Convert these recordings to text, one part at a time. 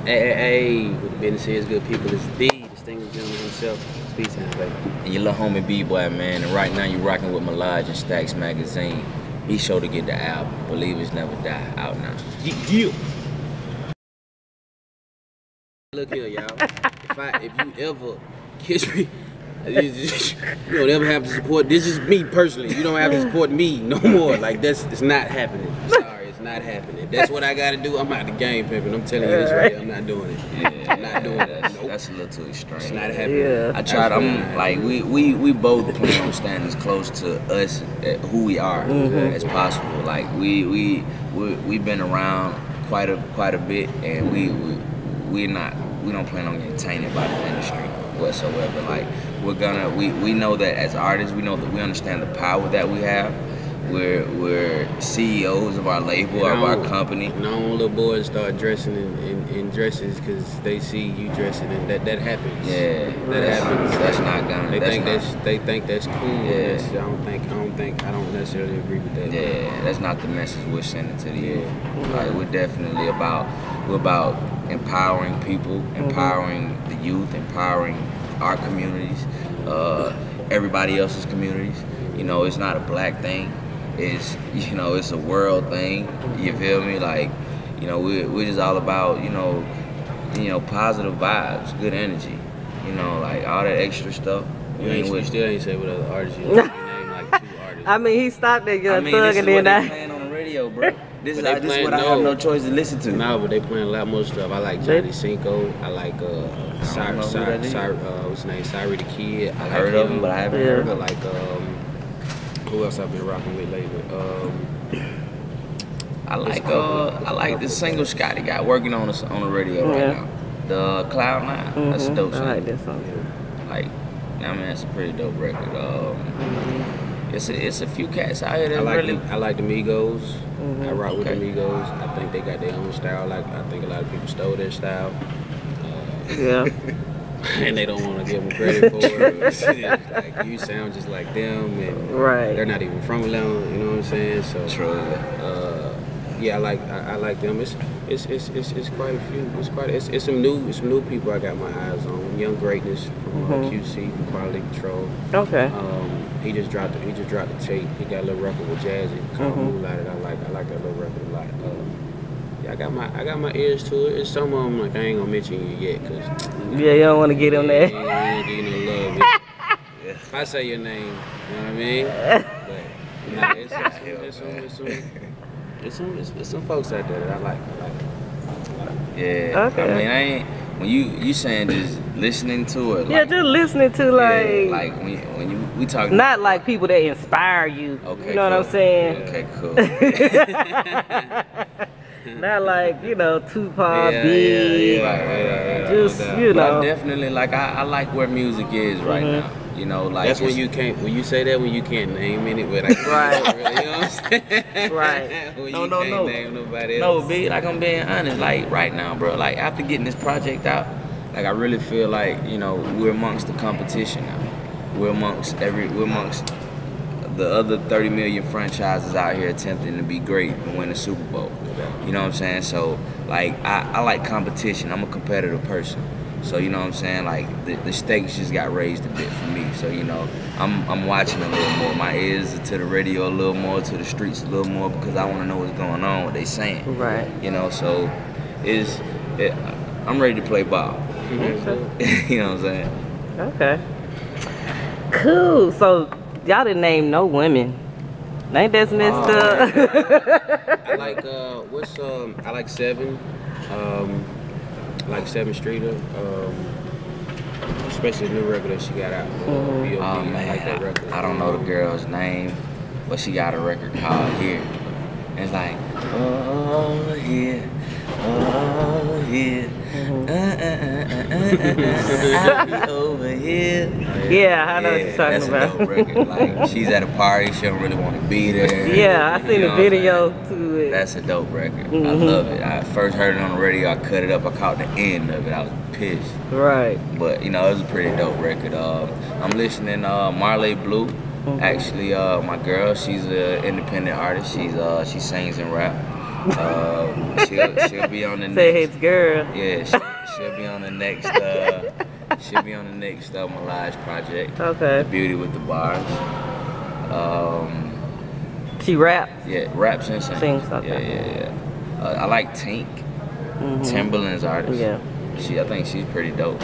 Hey, what the business is, good people, is the distinguished gentleman himself. Speak to him, baby. And your little homie B Boi, man. And right now you rocking with Mullage and Stacks Magazine. Be sure to get the album, Believers Never Die, out now. Yeah. Look here, y'all. If you ever kiss me, you don't ever have to support. This is me personally. You don't have to support me no more. Like it's not happening. I'm sorry, it's not happening. That's what I gotta do. I'm out the game, pimping. I'm telling you this right. I'm not doing it. Yeah, I'm not doing it. Nope. That's a little too extreme. It's not happening. Yeah. I tried. I'm like we both plan on staying as close to us, who we are, as possible. Like we've been around quite a bit, and we don't plan on getting tainted by the industry whatsoever. Like we know that as artists, we know that we understand the power that we have. We're CEOs of our label, of our company. Now little boys start dressing in dresses because they see you dressing, and that happens. Yeah, that happens. That's not gonna. They think that's cool. Yeah. I don't necessarily agree with that. Yeah, that's not the message we're sending to the youth. Like we're definitely about empowering people, empowering the youth, empowering our communities, everybody else's communities. You know, it's not a black thing. It's it's a world thing. You feel me? Like, we're just all about positive vibes, good energy. Like all that extra stuff. You still ain't say what other artists you name like 2 artists. I mean, he stopped at Young Thug and then then playing on the radio, bro. This is what I have no choice to listen to. No, but they playing a lot more stuff. I like Johnny Cinco. I like what's his name? Sorry the Kid. I heard of him, but I haven't heard. I like who else I've been rocking with lately? I like this single Scotty got working on the radio right now. The Cloud9. That's a dope song. I like that song. Like, I mean, that's a pretty dope record. It's a few cats out here that I like the Migos. I rock with the Migos. I think they got their own style. Like I think a lot of people stole their style. Yeah. And they don't want to give them credit for it. Like you sound just like them, and they're not even from Atlanta. You know what I'm saying? So true. Yeah, I like them. It's quite a few. It's some new people I got my eyes on. Young Greatness from QC from Quality Control. Okay. He just dropped the tape. He got a little record with Jazzy called Mullage. I like that little record a lot. Yeah, I got my ears to it. It's some of them like I ain't gonna mention you yet, cause yeah, you don't want to get them there. I ain't gonna give you no love. If I say your name, you know what I mean? But nah, it's some folks out there that I like. Yeah. Okay. I mean, I ain't when you saying just listening to it. Yeah, just listening to like when we talking. Not like people that inspire you. Okay. You know what I'm saying? Okay, cool. Not like, Tupac, Big. Right. Just, But I definitely I like where music is right now. Like that's when you say that when you can't name any, but right. You know what I'm saying? Right. When you can't name nobody else. No, B, like I'm being honest, like right now, bro, like after getting this project out, like I really feel like, we're amongst the competition now. We're amongst the other 30 million franchises out here attempting to be great and win the Super Bowl. You know what I'm saying? So like I like competition. I'm a competitive person. So you know what I'm saying? Like the stakes just got raised a bit for me. So I'm watching a little more. My ears are to the radio a little more, to the streets a little more, because I want to know what's going on, what they saying. Right. So I'm ready to play ball. You know what I'm saying? Okay. Cool. So y'all didn't name no women. Ain't that messed up? I like I like 7. I like 7 Streeter. Especially the new record that she got out. Oh man, I like that record. I don't know the girl's name, but she got a record called Here. And it's like, oh here, oh here. I'll be over here. Yeah, I know what you're talking about. That's a dope record. Like, she's at a party, she don't really want to be there. Yeah, I seen the video to it. That's a dope record. I love it. I first heard it on the radio, I cut it up, I caught the end of it, I was pissed. Right. But, it was a pretty dope record. I'm listening Marley Blue. Actually, my girl, she's an independent artist. She sings and rap. She'll be on the Say next. his girl. Yeah, she'll be on the next. She'll be on the next Mullage project. Okay. The Beauty with the Bars. She raps. Yeah, raps and sings. Sings, okay. Yeah. I like Tink, Timberland's artist. Yeah. I think she's pretty dope.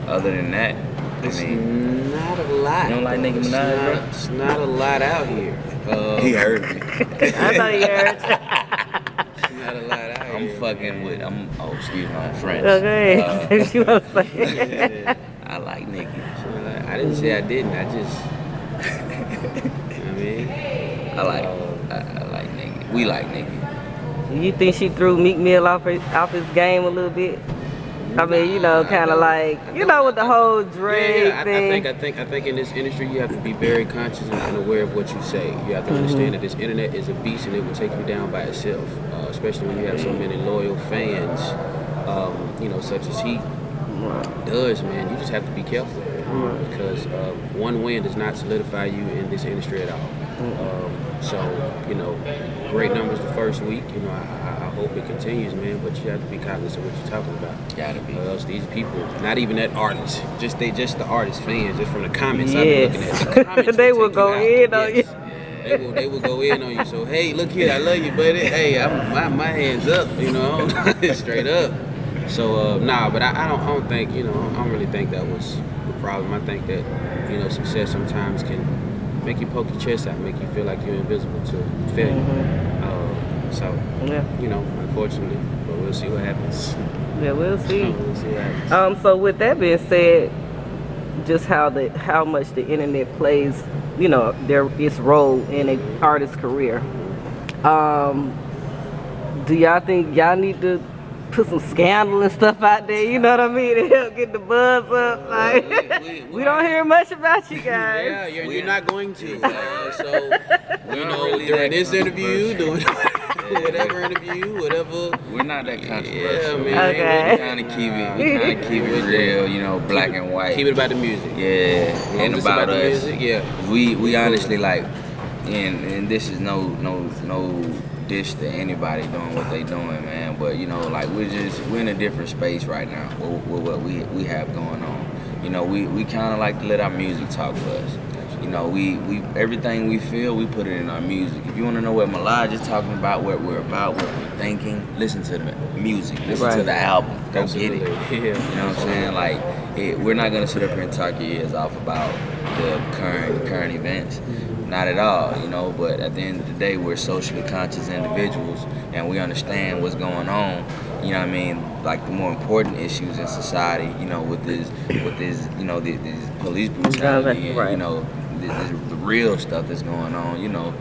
Other than that, It's not a lot. You don't like Nicki Minaj, bro? It's not a lot out here. He heard me. I know you heard. It's not a lot out I'm here. fucking with. Oh, excuse my French. Okay. What you want to say? Yeah. I like Nicki. I didn't say I didn't. I just. You know what I mean? I like Nicki. We like Nicki. You think she threw Meek Mill off his game a little bit? I mean, you know, kind of like, you know, with the whole Drake thing. I think in this industry you have to be very conscious and aware of what you say. You have to understand that this internet is a beast and it will take you down by itself. Especially when you have so many loyal fans, you know, such as he does, man. You just have to be careful because one win does not solidify you in this industry at all. So, you know, great numbers the first week. You know, I hope it continues, man. But you have to be cognizant of what you're talking about. Gotta be. Or else these people, not even that artists, just the artist fans, just from the comments I've been looking at. The comments They will take go you out. in on you. They will go in on you. So hey, look here, I love you, buddy. Hey, my hands up, you know, straight up. So but I don't think, you know, I don't really think that was the problem. I think that, you know, success sometimes can make you poke your chest out, make you feel like you're invisible to failure. You know, unfortunately, but we'll see what happens. Yeah, we'll see. We'll see what happens. So with that being said, just how much the internet plays, you know, its role in an artist's career. Do y'all think y'all need to put some scandal and stuff out there, you know what I mean, to help get the buzz up? Like, we don't hear much about you guys. Yeah, you're not going to. So, you know, really during that this interview, doing whatever interview, whatever. We're not that controversial. Yeah, man. Okay. We kind of keep it real, you know, black and white. Keep it about the music. Yeah, and It's about the us. music, yeah. We honestly like, and this is no dish to anybody doing what they doing, man. But you know, like we're in a different space right now with what we have going on. You know, we kind of like to let our music talk for us. You know, we everything we feel, we put it in our music. If you want to know what Mullage is talking about, what we're about, what we're thinking, listen to the music, listen to the album, go get it. Yeah. You know what I'm saying? Like, we're not gonna sit up here and talk your ears off about the current events. Not at all, you know, but at the end of the day, we're socially conscious individuals and we understand what's going on, you know what I mean, like the more important issues in society, you know, with this, you know, this police brutality and, you know, the real stuff that's going on, you know,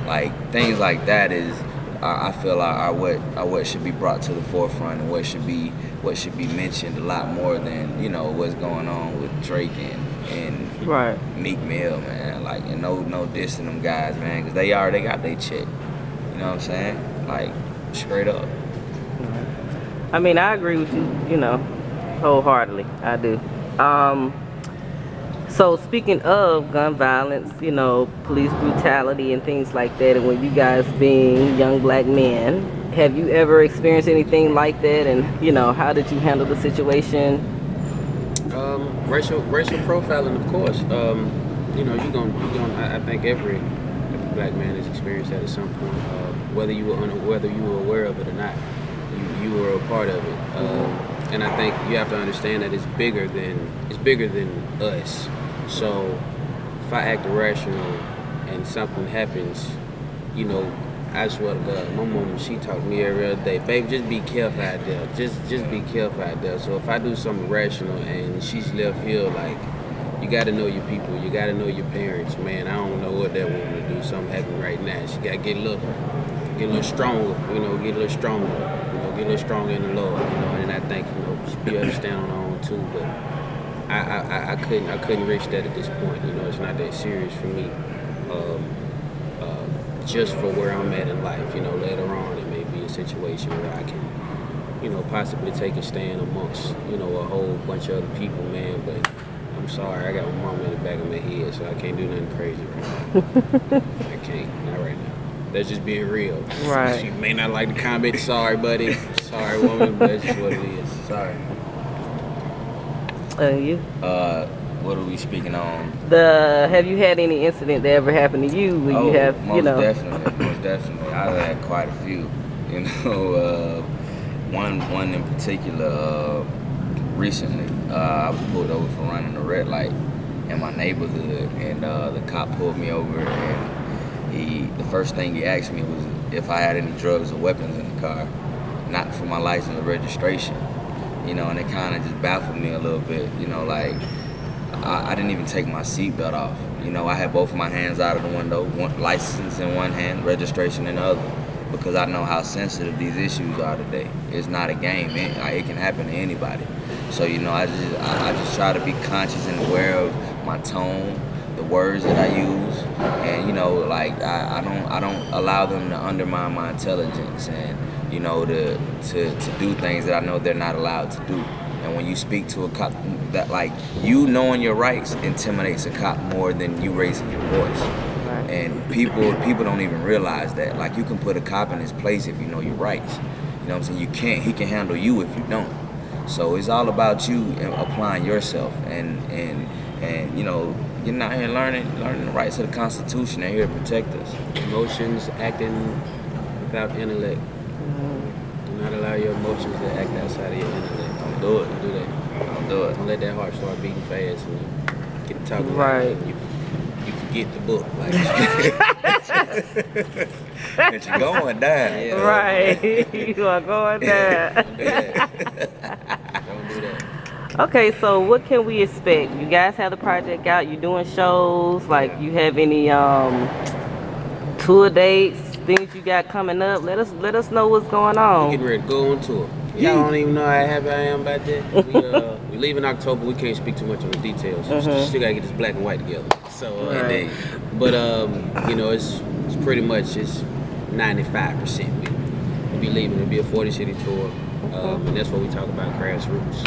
like things like that is, I feel are what should be brought to the forefront and what should be mentioned a lot more than, you know, what's going on with Drake and Meek Mill, man. Like, and no dissing them guys, man, because they got their check. You know what I'm saying? Like, straight up. I mean, I agree with you, you know, wholeheartedly. I do. So speaking of gun violence, you know, police brutality and things like that, and when you guys being young black men, have you ever experienced anything like that? And, you know, how did you handle the situation? Racial profiling, of course. You know, I think every black man has experienced that at some point, whether you were aware of it or not. You were a part of it, and I think you have to understand that it's bigger than us. So if I act irrational and something happens, you know, I swear to God, my mom, she talked to me every other day, baby, just be careful out there. Just be careful out there. So if I do something irrational and she's left here, like, you gotta know your people, you gotta know your parents, man. I don't know what that woman to do. Something happened right now. She gotta get a little stronger, you know, get a little stronger in the Lord, you know. And I think, you know, she be able to stand on her own too, but I couldn't reach that at this point. You know, it's not that serious for me. Just for where I'm at in life, you know, later on it may be a situation where I can, you know, possibly take a stand amongst, you know, a whole bunch of other people, man. But I'm sorry, I got my mom in the back of my head, so I can't do nothing crazy right now. I can't, not right now. That's just being real. Right. You may not like the comment. Sorry, buddy. Sorry, woman. That's just what it is. Sorry. You? What are we speaking on? Have you had any incident that ever happened to you where you have, most you know? Most definitely. I've had quite a few. You know, one in particular. Recently, I was pulled over for running a red light in my neighborhood, and the cop pulled me over, and the first thing he asked me was if I had any drugs or weapons in the car, not for my license or registration. You know, and it kind of just baffled me a little bit. You know, like I didn't even take my seatbelt off. You know, I had both of my hands out of the window, one license in one hand, registration in the other, because I know how sensitive these issues are today. It's not a game. It can happen to anybody. So, you know, I just try to be conscious and aware of my tone, the words that I use, and, you know, like I don't allow them to undermine my intelligence, and, you know, to do things that I know they're not allowed to do. And when you speak to a cop, that, like, you knowing your rights intimidates a cop more than you raising your voice. Right. And people don't even realize that. Like, you can put a cop in his place if you know your rights. You know what I'm saying? He can handle you if you don't. So it's all about you applying yourself and you know, getting out here and learning the rights of the Constitution. They're here to protect us. Emotions acting without intellect. Do not allow your emotions to act outside of your intellect. Don't do it. Don't do that. Don't do it. Don't let that heart start beating fast and you get to talking Right. like you forget the book. Like But you're going down. Yeah. Right. You are going there. Don't do that. Don't do that. Okay, so what can we expect? You guys have the project out. You doing shows? Like, you have any tour dates, things you got coming up? Let us know what's going We're on. getting ready to go on tour. Y'all don't even know how happy I am about that. We leave in October. We can't speak too much on the details. Still gotta get this black and white together. So, Right. but you know, it's pretty much it's 95%. We'll be leaving. It'll be a 40-city tour, and that's what we talk about, grassroots.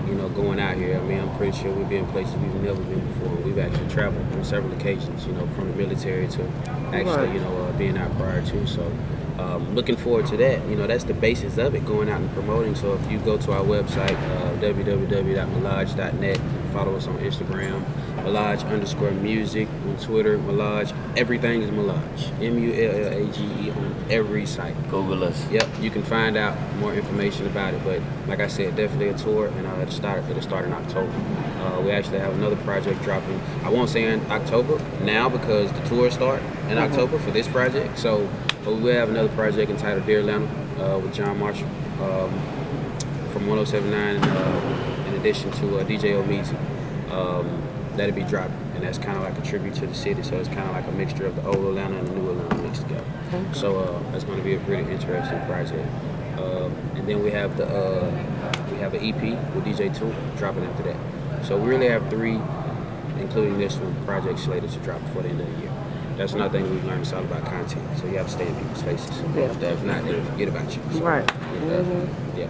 You know, going out here. I mean, I'm pretty sure we'll be in places we've never been before. We've actually traveled on several occasions. You know, from the military to actually, you know, being out prior to. So. Looking forward to that. You know, that's the basis of it, going out and promoting. So if you go to our website, www.mullage.net, follow us on Instagram, Mullage_music on Twitter, Mullage. Everything is Mullage. Mullage on every site. Google us. Yep, you can find out more information about it. But like I said, definitely a tour, and it'll start in October. We actually have another project dropping. I won't say in October now because the tour start in October for this project. So, but we have another project entitled Dear Atlanta with John Marshall from 1079, in addition to DJ Omeezy. That'll be dropping, and that's kind of like a tribute to the city. So it's kind of like a mixture of the old Atlanta and the new Atlanta mixed together. So that's going to be a pretty interesting project. And then we have an EP with DJ Toon dropping after that. So we really have 3, including this one, projects slated to drop before the end of the year. That's another thing we've learned. It's all about content. So you have to stay in people's faces. Yeah. If not, they'll forget about you. So, Right. Yeah.